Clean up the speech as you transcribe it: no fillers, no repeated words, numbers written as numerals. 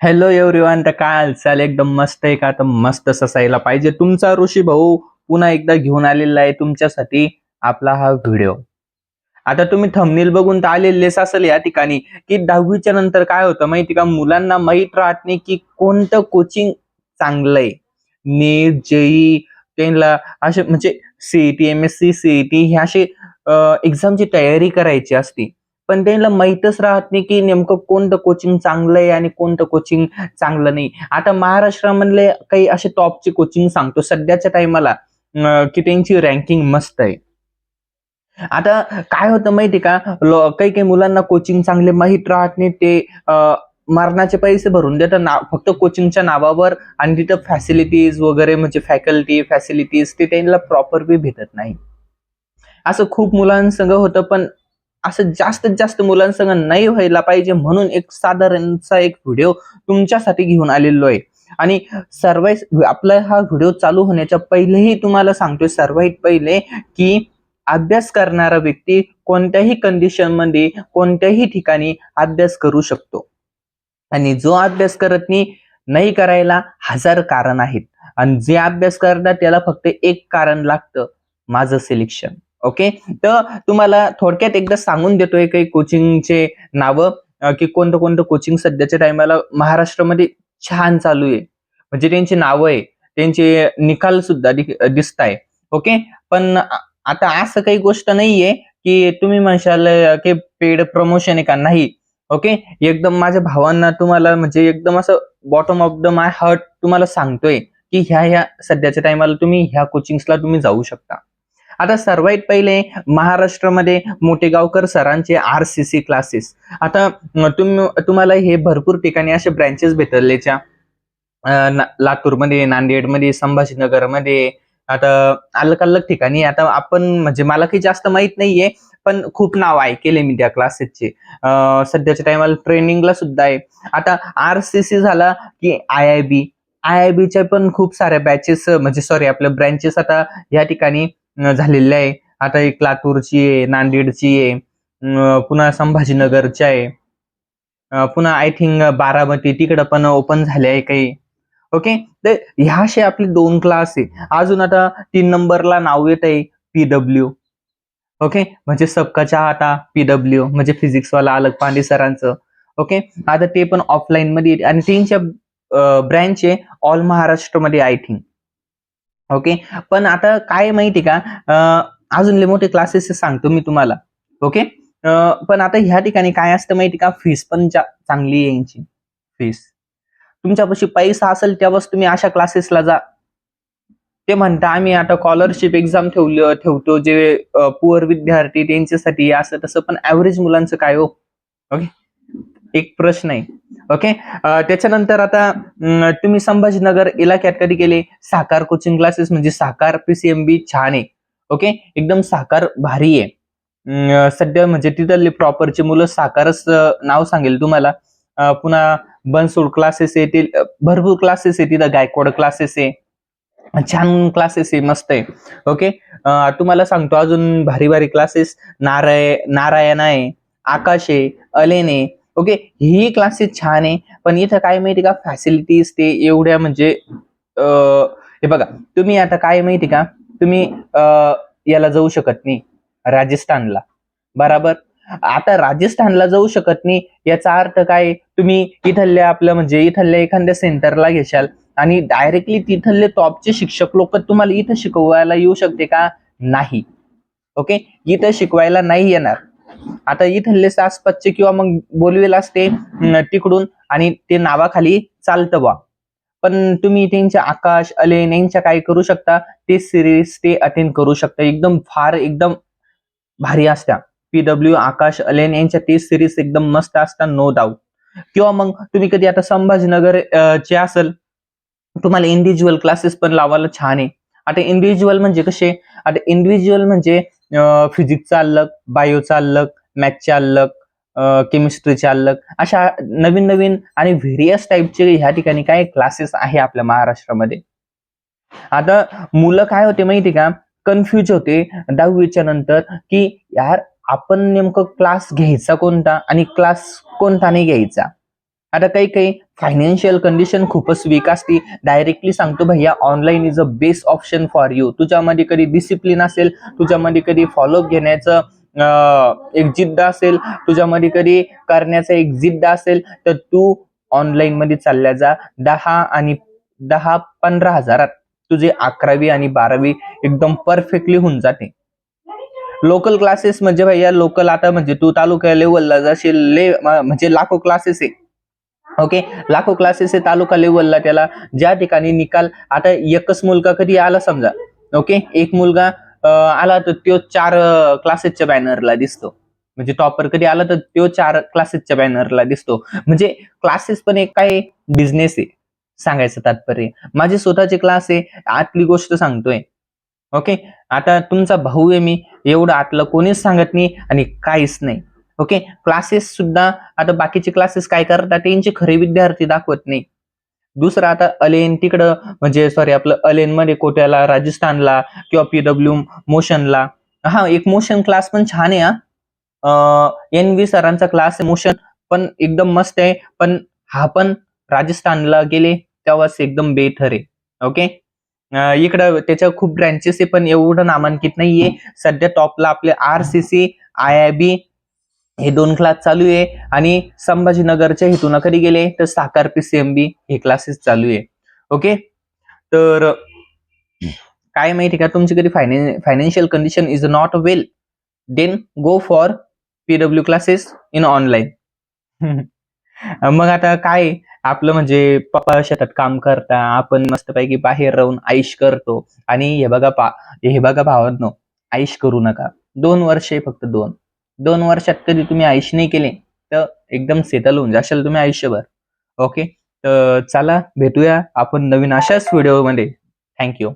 Hello everyone, तर काय हालचाल? एकदम मस्त आहे का? तर मस्तच असायला पाहिजे. तुमचा ऋषी भाऊ पुन्हा एकदा घेऊन आलेला आहे तुमच्यासाठी आपला हा व्हिडिओ. आता तुम्ही थंबनेल बघून तर आलेलेच असेल या ठिकाणी, की 10वीच्या नंतर काय होतं माहिती का? मुलांना माहीत राहत नाही की कोणतं कोचिंग चांगलंय. नीट, जेईई त्यांना असे म्हणजे सीईटी, एमएससी, सीईटी हे असे एक्झामची तयारी करायची असते. पण त्यांना माहीतच राहत नाही की नेमकं कोणतं कोचिंग चांगलं आहे आणि कोणतं कोचिंग चांगलं नाही. आता महाराष्ट्रामधले काही असे टॉपचे कोचिंग सांगतो सध्याच्या टायमाला, की त्यांची रँकिंग मस्त आहे. आता काय होतं माहिती का? काही काही मुलांना कोचिंग चांगले माहीत राहत नाही. ते मरणाचे पैसे भरून देतात फक्त कोचिंगच्या नावावर, आणि तिथं फॅसिलिटीज वगैरे म्हणजे फॅकल्टी फॅसिलिटीज ते त्यांना प्रॉपर बी भेटत नाही. असं खूप मुलांसंग होतं, पण असं जास्तीत जास्त मुलांसंग नाही व्हायला पाहिजे म्हणून एक साधारणचा एक व्हिडिओ तुमच्यासाठी घेऊन आलेलो आहे. आणि सर्वात आपला हा व्हिडिओ चालू होण्याच्या पहिलेही तुम्हाला सांगतोय, सर्वात पहिले, की अभ्यास करणारा व्यक्ती कोणत्याही कंडिशन मध्ये कोणत्याही ठिकाणी अभ्यास करू शकतो. आणि जो अभ्यास करत नाही करायला हजार कारण आहेत. आणि जे अभ्यास करतात त्याला फक्त एक कारण लागतं, माझं सिलेक्शन. ओके. तर तुम्हाला थोडक्यात एकदा सांगून देतोय काही कोचिंगचे नावं, की कोणतं कोणतं कोचिंग सध्याच्या टायमाला महाराष्ट्रामध्ये छान चालू आहे. म्हणजे त्यांची नावं आहे, त्यांचे निकाल सुद्धा दिसताय. ओके. पण आता असं काही गोष्ट नाहीये की तुम्ही म्हणशाल की पेड प्रमोशन आहे का? नाही. ओके. एकदम माझ्या भावांना तुम्हाला म्हणजे एकदम असं bottom of the my heart तुम्हाला सांगतोय, की ह्या सध्याच्या टायमाला तुम्ही ह्या कोचिंग्सला तुम्ही जाऊ शकता. आता सर्वात पहिले महाराष्ट्रामध्ये मोठेगावकर सरांचे आरसीसी क्लासेस. आता तुम्हाला हे भरपूर ठिकाणी असे ब्रँचेस भेटलेच्या, लातूरमध्ये, नांदेडमध्ये, संभाजीनगरमध्ये, आता अलग-अलग ठिकाणी. आता आपण म्हणजे मला काही जास्त माहित नाहीये, पण खूप नाव ऐकेले मी त्या क्लासेसचे. सध्याच्या टायमाला ट्रेनिंगला सुद्धा आहे. आता आरसीसी झाला की आय-आय-बी. आय-आय-बीच्या पण खूप साऱ्या बॅचेस म्हणजे सॉरी आपल्या ब्रँचेस आता या ठिकाणी झालेल्या आहे. आता एक लातूरची आहे, नांदेडची आहे, पुन्हा संभाजीनगरची आहे. पुन्हा आय थिंक बारामती तिकडं पण ओपन झाले आहे काही. ओके. तर ह्या असे आपले 2 क्लास आहे. अजून आता 3 नंबरला नाव येत आहे पीडब्ल्यू. ओके. म्हणजे सबका चाहता पीडब्ल्यू म्हणजे फिजिक्सवाला अलग पांडे सरांचं. ओके. आता ते पण ऑफलाईन मध्ये आणि त्यांच्या ब्रँच आहे ऑल महाराष्ट्रमध्ये आय थिंक. ओके. पण आता काय माहिती का, अजून लय मोठे क्लासेस सांगतो मी तुम्हाला. ओके. पण आता ह्या ठिकाणी काय असतं माहिती का, फीस पण चांगली आहे यांची. फीस तुमच्यापाशी पैसा असेल तेव्हाच तुम्ही अशा क्लासेसला जा. ते म्हणता आम्ही आता स्कॉलरशिप एक्झाम ठेवतो, जे पुअर विद्यार्थी त्यांच्यासाठी असं तसं, पण ऍव्हरेज मुलांचं काय हो? ओके. एक प्रश्न आहे. ओके. त्याच्यानंतर आता तुम्ही संभाजीनगर इलाक्यात कधी गेले? साकार कोचिंग क्लासेस म्हणजे साकार पीसीएमबी छान आहे. ओके. एकदम साकार भारी आहे. सध्या म्हणजे तिथले प्रॉपरचे मुलं साकारच नाव सांगेल तुम्हाला. पुन्हा बनसोड क्लासेस आहे, ते भरपूर क्लासेस आहे तिथं, गायकवाड क्लासेस आहे, छान क्लासेस आहे, मस्त आहे. ओके. तुम्हाला सांगतो अजून भारी भारी क्लासेस, नारायण आहे, आकाश आहे, अलेन आहे. ओके. ही क्लासेस छान आहे, पण इथं काय माहिती का, फॅसिलिटीज ते एवढ्या म्हणजे हे बघा, तुम्ही आता काय माहिती का, तुम्ही याला जाऊ शकत नाही राजस्थानला. बराबर. आता राजस्थानला जाऊ शकत नाही याचा अर्थ काय, तुम्ही इथल्या आपलं म्हणजे इथल्या एखाद्या सेंटरला घेशाल आणि डायरेक्टली तिथले टॉपचे शिक्षक लोक तुम्हाला इथं शिकवायला येऊ शकते का? नाही. ओके. इथं शिकवायला नाही येणार. आता इथले आसपासचे किंवा मग बोलवेल असते तिकडून, आणि ते नावाखाली चालतं बा. पण तुम्ही त्यांच्या आकाश अलेन यांच्या काय करू शकता, ते सिरीज ते अटेंड करू शकता. एकदम फार एकदम भारी असत्या. पीडब्ल्यू, आकाश, अलेन यांच्या ती सिरीज एकदम मस्त असतात, नो डाऊट. किंवा मग तुम्ही कधी आता संभाजीनगर चे असेल, तुम्हाला इंडिव्हिज्युअल क्लासेस पण लावायला छान आहे. आता इंडिव्हिज्युअल म्हणजे कसे, आता इंडिव्हिज्युअल म्हणजे फिजिक्सचा अलग, बायोचा अलग, मॅथचा अलग, केमिस्ट्रीचा अलग, अशा नवीन नवीन आणि व्हेरियस टाईपचे ह्या ठिकाणी काय क्लासेस आहे आपल्या महाराष्ट्रामध्ये. आता मुलं काय होते माहिती का, कन्फ्युज होते 10वीच्या नंतर, की यार आपण नेमकं क्लास घ्यायचा कोणता आणि क्लास कोणता नाही घ्यायचा. आता काही काही फायनान्शियल कंडिशन खूपच वीक असते, डायरेक्टली सांगतो भैया online is a best option for you. तुझ्यामध्ये कधी डिसिप्लिन असेल, तुझ्यामध्ये कधी फॉलोअप घेण्याचं एक जिद्द असेल, तुझ्यामध्ये कधी करण्याचं एक जिद्द असेल, तर तू ऑनलाईन मध्ये चालल्या जा. 10 हजारात तुझे 11वी आणि 12वी एकदम परफेक्टली होऊन जाते. लोकल क्लासेस म्हणजे भैया लोकल, आता म्हणजे तू तालुका लेवलला जाशील, म्हणजे लाखो क्लासेस आहे. ओके, लाखो क्लासेस आहे तालुका लेवलला. त्याला ज्या ठिकाणी निकाल, आता एकच मुलगा कधी आला समजा, ओके, एक मुलगा आला तर तो 4 क्लासेसच्या बॅनरला दिसतो. म्हणजे टॉपर कधी आला तर तो 4 क्लासेसच्या बॅनरला दिसतो. म्हणजे क्लासेस पण एक काय बिझनेस आहे, सांगायचं तात्पर्य. माझे स्वतःचे क्लास आहे, आतली गोष्ट सांगतोय. ओके, आता तुमचा भाऊ आहे मी, एवढं आतलं कोणीच सांगत नाही आणि काहीच नाही. ओके, क्लासेस सुद्धा आता बाकीचे क्लासेस काय करतात, त्यांचे खरे विद्यार्थी दाखवत नाही. दुसरं आता अलेन तिकडं, म्हणजे सॉरी आपलं अलेन मध्ये कोट्याला, राजस्थानला किंवा पीडब्ल्यू मोशनला. हा, एक मोशन क्लास पण छान आहे. NV सरांचा क्लास आहे मोशन, पण एकदम मस्त आहे. पण हा पण राजस्थानला गेले तेव्हाच एकदम बेथर आहे. ओके, इकडं त्याच्या खूप ब्रँचेस आहे, पण एवढं नामांकित नाहीये. सध्या टॉपला आपले RCC, IIB हे 2 क्लास चालू आहे, आणि संभाजीनगरच्या हेतून कधी गेले तर साकार PCMB हे क्लासेस चालू आहे. ओके, तर काय माहिती का, तुमची कधी financial condition is not well, then go for PW classes in online. मग आता काय, आपलं म्हणजे पप्पा शेतात काम करता, आपण मस्तपैकी बाहेर राहून आईश करतो. आणि हे बघा भावांनो, आईश करू नका. 2 वर्ष आहे फक्त, 2 वर्षात कधी तुम्ही आईश नाही केले तर एकदम सेटल होऊन जाशाल तुम्ही आयुष्यभर. ओके, तर चला भेटूया आपण नवीन अशाच व्हिडिओमध्ये. थँक्यू.